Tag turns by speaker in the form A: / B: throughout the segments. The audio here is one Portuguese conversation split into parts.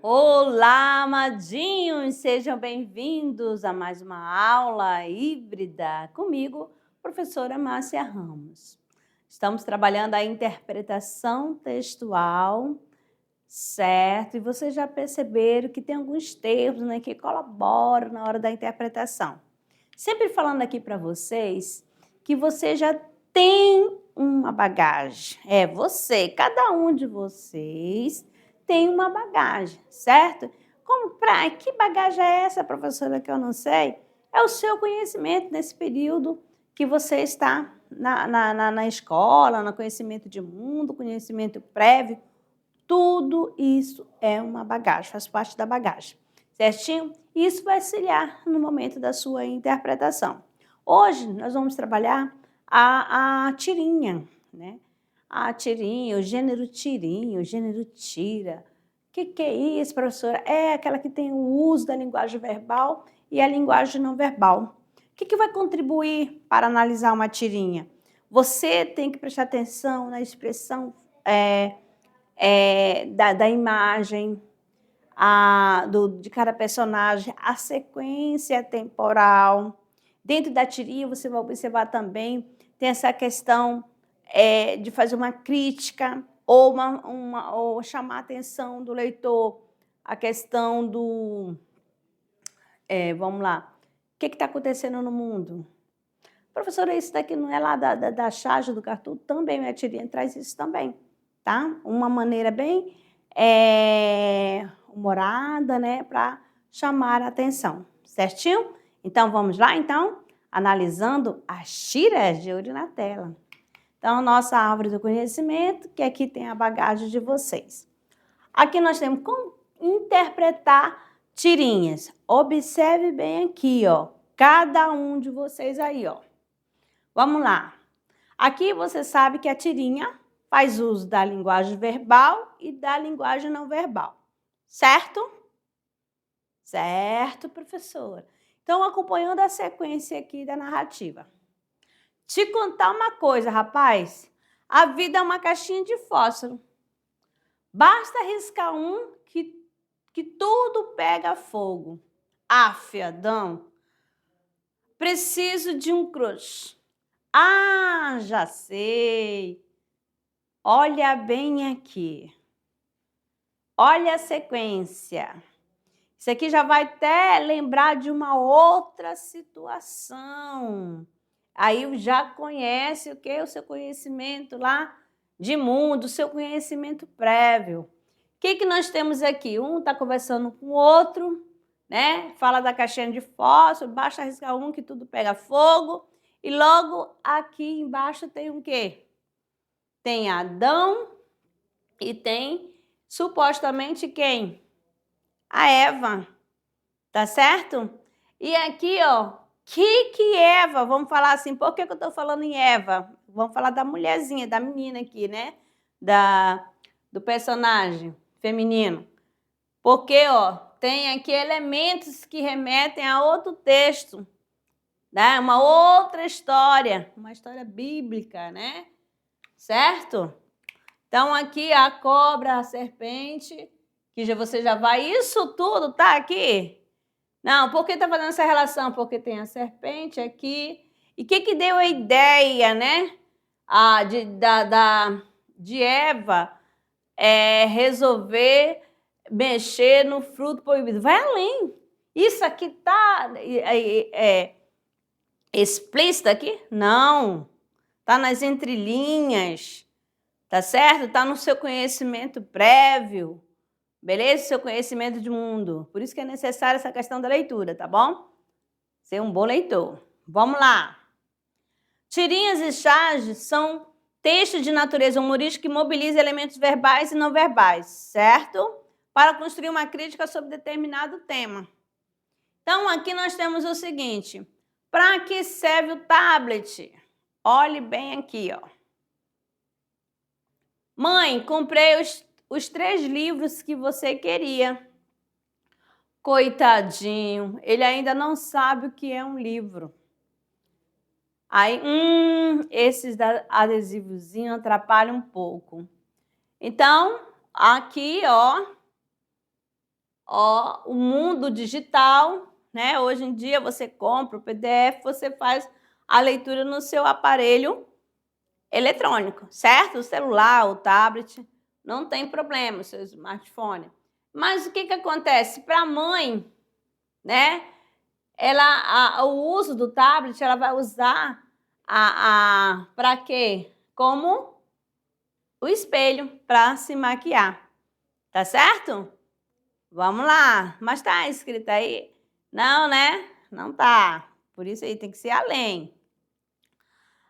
A: Olá, amadinhos! Sejam bem-vindos a mais uma aula híbrida comigo, professora Márcia Ramos. Estamos trabalhando a interpretação textual, certo? E vocês já perceberam que tem alguns termos, né, que colaboram na hora da interpretação. Sempre falando aqui para vocês que você já tem uma bagagem. Cada um de vocês tem uma bagagem, certo? Que bagagem é essa, professora, que eu não sei? É o seu conhecimento nesse período que você está na escola, no conhecimento de mundo, conhecimento prévio. Tudo isso é uma bagagem, faz parte da bagagem, certinho? Isso vai auxiliar no momento da sua interpretação. Hoje nós vamos trabalhar a tirinha, né? A tirinha, o gênero tira. O que é isso, professora? É aquela que tem o uso da linguagem verbal e a linguagem não verbal. O que vai contribuir para analisar uma tirinha? Você tem que prestar atenção na expressão da imagem, de cada personagem, a sequência temporal. Dentro da tirinha, você vai observar também, tem essa questão de fazer uma crítica ou chamar a atenção do leitor, a questão do... vamos lá, o que está acontecendo no mundo? Professora, isso daqui não é lá da charge do Cartoon? Também, a tirinha traz isso também, tá? Uma maneira bem humorada, né, para chamar a atenção, certinho? Então, vamos lá, então, analisando as tiras de ouro na tela. Então, nossa árvore do conhecimento, que aqui tem a bagagem de vocês. Aqui nós temos como interpretar tirinhas. Observe bem aqui, ó, cada um de vocês aí, ó. Vamos lá. Aqui você sabe que a tirinha faz uso da linguagem verbal e da linguagem não verbal. Certo? Certo, professora. Então, acompanhando a sequência aqui da narrativa. Te contar uma coisa, rapaz. A vida é uma caixinha de fósforo. Basta riscar um que tudo pega fogo. Afiadão. Preciso de um crush. Ah, já sei. Olha bem aqui. Olha a sequência. Isso aqui já vai até lembrar de uma outra situação. Aí já conhece o que? O seu conhecimento lá de mundo, o seu conhecimento prévio. O que nós temos aqui? Um está conversando com o outro, né? Fala da caixinha de fósforo, basta arriscar um que tudo pega fogo. E logo aqui embaixo tem o quê? Tem Adão e tem supostamente quem? A Eva, tá certo? E aqui, ó, que Eva? Vamos falar assim, por que eu tô falando em Eva? Vamos falar da mulherzinha, da menina aqui, né? Do personagem feminino. Porque, ó, tem aqui elementos que remetem a outro texto, né? Uma outra história, uma história bíblica, né? Certo? Então, aqui a cobra, a serpente, que você já vai... Isso tudo tá aqui? Não, por que tá fazendo essa relação? Porque tem a serpente aqui. E o que deu a ideia, né? De Eva resolver mexer no fruto proibido. Vai além. Isso aqui tá explícito aqui? Não. Tá nas entrelinhas. Tá certo? Tá no seu conhecimento prévio. Beleza? Seu conhecimento de mundo. Por isso que é necessária essa questão da leitura, tá bom? Ser um bom leitor. Vamos lá. Tirinhas e charges são textos de natureza humorística que mobilizam elementos verbais e não verbais, certo? Para construir uma crítica sobre determinado tema. Então, aqui nós temos o seguinte. Para que serve o tablet? Olhe bem aqui, ó. Mãe, comprei os 3 livros que você queria. Coitadinho, ele ainda não sabe o que é um livro. Aí, esses adesivozinhos atrapalham um pouco. Então, aqui, ó, ó, o mundo digital, né? Hoje em dia você compra o PDF, você faz a leitura no seu aparelho eletrônico, certo? O celular, o tablet, não tem problema, o seu smartphone. Mas o que acontece? Para a mãe, né? O uso do tablet, ela vai usar para quê? Como o espelho para se maquiar, tá certo? Vamos lá, mas tá escrito aí? Não, né? Não tá. Por isso aí tem que ser além.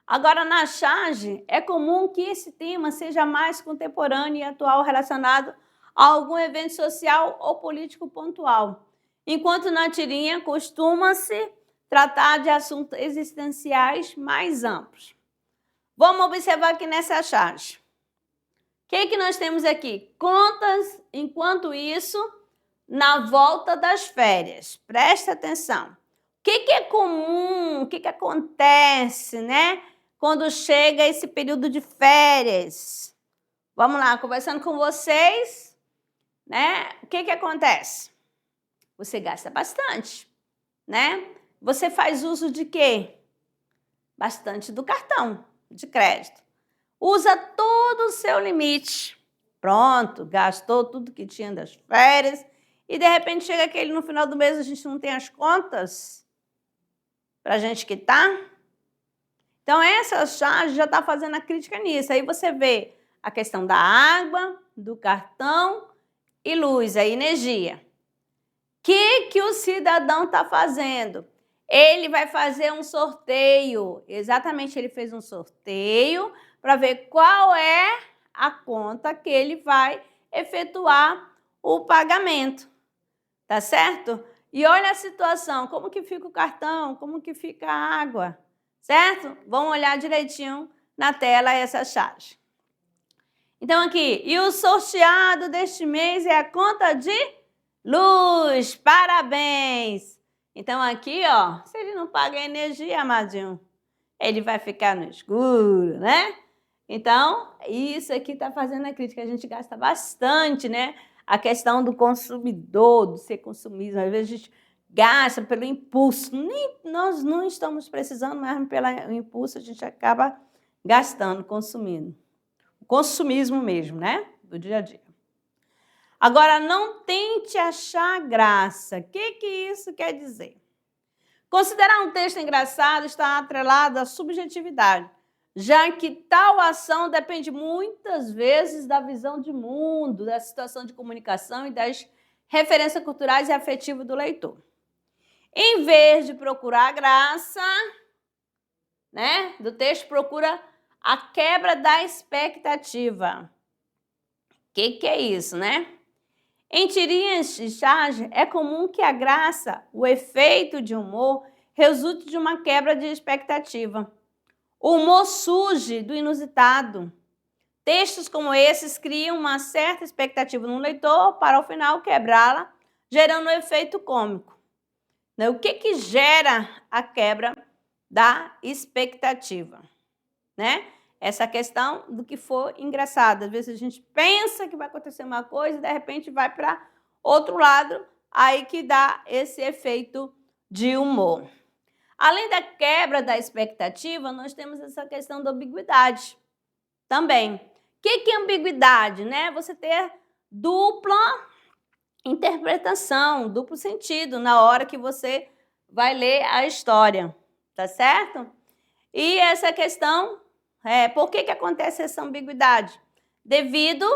A: Agora, na charge, é comum que esse tema seja mais contemporâneo e atual relacionado a algum evento social ou político pontual, enquanto na tirinha costuma-se tratar de assuntos existenciais mais amplos. Vamos observar aqui nessa charge. O que nós temos aqui? Contas, enquanto isso, na volta das férias. Presta atenção. O que é comum, o que acontece, né? Quando chega esse período de férias. Vamos lá, conversando com vocês, né? O que acontece? Você gasta bastante, né? Você faz uso de quê? Bastante do cartão de crédito. Usa todo o seu limite. Pronto, gastou tudo que tinha das férias e de repente chega aquele no final do mês a gente não tem as contas para a gente quitar. Então essa charge já está fazendo a crítica nisso. Aí você vê a questão da água, do cartão e luz, a energia. O que o cidadão está fazendo? Ele vai fazer um sorteio. Exatamente, ele fez um sorteio para ver qual é a conta que ele vai efetuar o pagamento. Tá certo? E olha a situação, como que fica o cartão, como que fica a água, certo? Vamos olhar direitinho na tela essa charge. Então aqui, e o sorteado deste mês é a conta de luz. Parabéns! Então aqui, ó, se ele não paga a energia, amadinho, ele vai ficar no escuro, né? Então, isso aqui está fazendo a crítica. A gente gasta bastante, né? A questão do consumidor, do ser consumismo. Às vezes a gente gasta pelo impulso. Nós não estamos precisando, mas pelo impulso a gente acaba gastando, consumindo. O consumismo mesmo, né? Do dia a dia. Agora, não tente achar graça. O que isso quer dizer? Considerar um texto engraçado está atrelado à subjetividade, já que tal ação depende muitas vezes da visão de mundo, da situação de comunicação e das referências culturais e afetivas do leitor. Em vez de procurar a graça, né, do texto, procura a quebra da expectativa. O que é isso, né? Em tirinhas de charge, é comum que a graça, o efeito de humor, resulte de uma quebra de expectativa. O humor surge do inusitado. Textos como esses criam uma certa expectativa no leitor para, ao final, quebrá-la, gerando um efeito cômico. O que gera a quebra da expectativa? Né? Essa questão do que for engraçado. Às vezes a gente pensa que vai acontecer uma coisa e, de repente, vai para outro lado, aí que dá esse efeito de humor. Além da quebra da expectativa, nós temos essa questão da ambiguidade também. O que é ambiguidade? Né? Você ter dupla interpretação, duplo sentido na hora que você vai ler a história, tá certo? E essa questão, por que acontece essa ambiguidade? Devido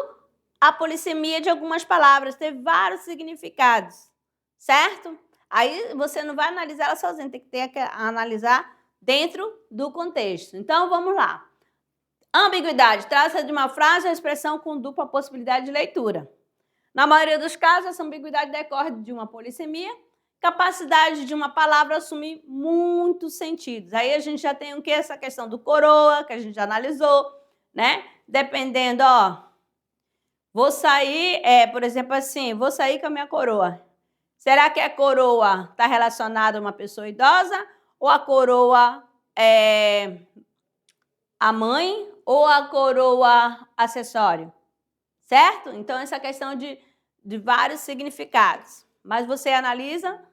A: à polissemia de algumas palavras, ter vários significados, certo? Aí você não vai analisar ela sozinha, tem que analisar dentro do contexto. Então, vamos lá. Ambiguidade trata de uma frase ou expressão com dupla possibilidade de leitura. Na maioria dos casos, essa ambiguidade decorre de uma polissemia, capacidade de uma palavra assumir muitos sentidos. Aí a gente já tem o que? Essa questão do coroa, que a gente já analisou, né? Dependendo, ó, vou sair, por exemplo, assim, vou sair com a minha coroa. Será que a coroa está relacionada a uma pessoa idosa ou a coroa é a mãe ou a coroa acessório? Certo? Então, essa questão de vários significados, mas você analisa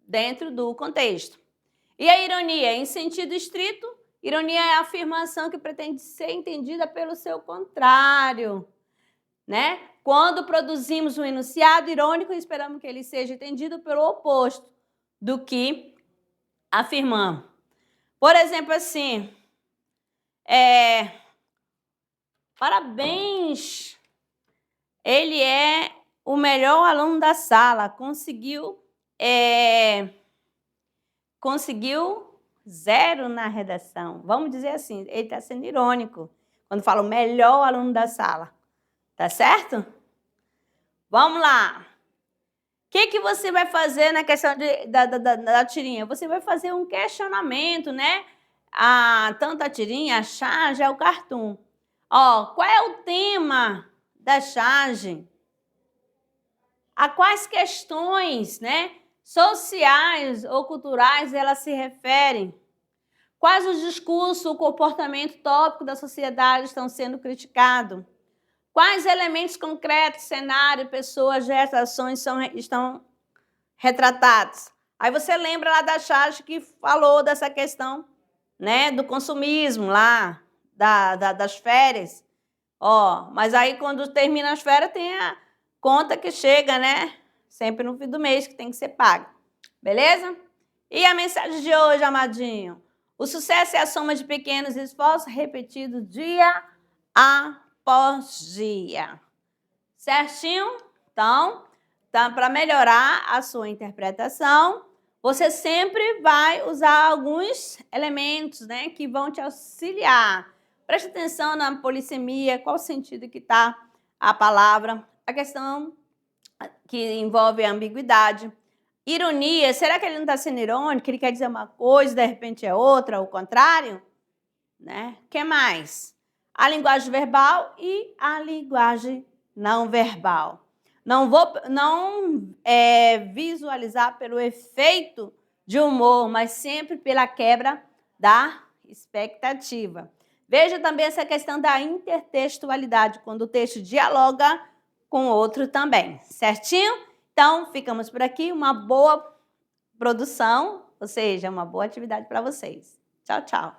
A: dentro do contexto. E a ironia, em sentido estrito, ironia é a afirmação que pretende ser entendida pelo seu contrário, né? Quando produzimos um enunciado irônico, esperamos que ele seja entendido pelo oposto do que afirmamos. Por exemplo, assim, parabéns, ele é o melhor aluno da sala, conseguiu 0 na redação. Vamos dizer assim, ele está sendo irônico quando fala o melhor aluno da sala. Tá certo? Vamos lá. O que você vai fazer na questão da tirinha? Você vai fazer um questionamento, né? Tanto a tirinha, a charge, é o cartoon. Ó, qual é o tema da charge? A quais questões, né, sociais ou culturais elas se referem? Quais os discursos, o comportamento tópico da sociedade estão sendo criticados? Quais elementos concretos, cenário, pessoas, gestos, ações estão retratados? Aí você lembra lá da charge que falou dessa questão, né, do consumismo lá, das férias. Ó, mas aí quando termina as férias tem a conta que chega, né? Sempre no fim do mês que tem que ser paga. Beleza? E a mensagem de hoje, amadinho? O sucesso é a soma de pequenos esforços repetidos dia após dia. Certinho? Então, para melhorar a sua interpretação, você sempre vai usar alguns elementos, né, que vão te auxiliar. Preste atenção na polissemia, qual o sentido que está a palavra, a questão que envolve a ambiguidade. Ironia, será que ele não está sendo irônico? Ele quer dizer uma coisa, de repente é outra, ou o contrário? Né? O que mais? A linguagem verbal e a linguagem não verbal. Não vou visualizar pelo efeito de humor, mas sempre pela quebra da expectativa. Veja também essa questão da intertextualidade, quando o texto dialoga com outro também, certinho? Então, ficamos por aqui. Uma boa produção, ou seja, uma boa atividade para vocês. Tchau, tchau.